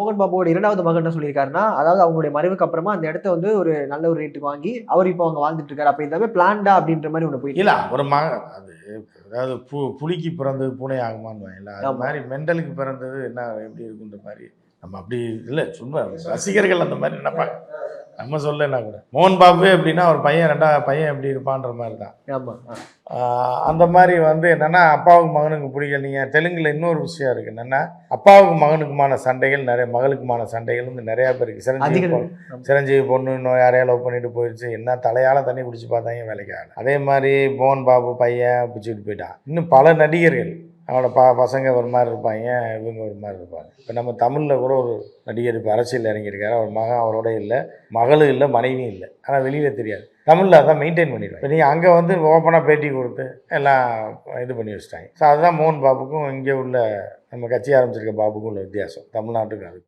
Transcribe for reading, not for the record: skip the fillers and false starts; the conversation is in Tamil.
மோகன் பாபுவோட 2வது மகன் என்ன சொல்லியிருக்காருன்னா, அதாவது அவங்களுடைய மறைவுக்கு அப்புறமா அந்த இடத்த வந்து ஒரு நல்ல ஒரு ரேட்டுக்கு வாங்கி, அவர் இப்போ அங்க வாழ்ந்துட்டு இருக்காரு. அப்ப எல்லாமே பிளான்டா அப்படின்ற மாரி ஒண்ணு போயிட்டு இல்ல ஒரு அது அதாவது புலிக்கு பிறந்தது பூனை ஆகுமான்னு அது ஆமா. மாரி மெண்டலுக்கு பிறந்தது என்ன எப்படி இருக்குன்ற மாரி நம்ம அப்படி இல்ல சும்மா ரசிகர்கள் அந்த மாரி நினைப்பாங்க. நம்ம சொல்லலைன்னா கூட. மோகன் பாபு எப்படின்னா ஒரு பையன் எப்படி இருப்பான்ற மாரி தான். ஆமா. அந்த மாரி வந்து என்னன்னா, அப்பாவுக்கு மகனுக்கு பிடிக்கல. நீங்க தெலுங்குல இன்னொரு விஷயம் இருக்கு. என்னன்னா, அப்பாவுக்கு மகனுக்குமான சண்டைகள் நெறைய மகளுக்குமான சண்டைகள் வந்து நெறையா பேருக்கு. அதிகம். சிரஞ்சீவி பொண்ணு இன்னும் யாரையா லவ் பண்ணிட்டு போயிருச்சு. என்ன தலையால தண்ணி குடிச்சு பார்த்தாங்க வேலைக்கு ஆகல. அதே மாரி மோகன் பாபு பையன் பிடிச்சிட்டு போயிட்டான். இன்னும் பல நடிகர்கள் அவனோட பசங்க ஒரு மாரி இருப்பாய்ங்க, இவங்க ஒரு மாரி இருப்பாங்க. இப்ப நம்ம தமிழ்ல கூட ஒரு நடிகர் இப்ப அரசியல்ல இறங்கியிருக்காரு. அவர் மகன் அவரோட இல்ல. மகளும் இல்ல, மனைவியும் இல்ல. ஆனா வெளியில தெரியாது. தமிழ்ல அதான் மெயின்டெயின் பண்ணிடுவாங்க. இப்ப நீங்க அங்க வந்து ஓப்பனா பேட்டி குடுத்து எல்லாம் இது பண்ணி வச்சுட்டாங்க. ஸோ அதுதான் மோகன் பாபுக்கும் இங்க உள்ள நம்ம கட்சி ஆரம்பிச்சிருக்க பாபுக்கும் உள்ள வித்தியாசம். தமிழ்நாட்டுக்கும் அதுக்கும்.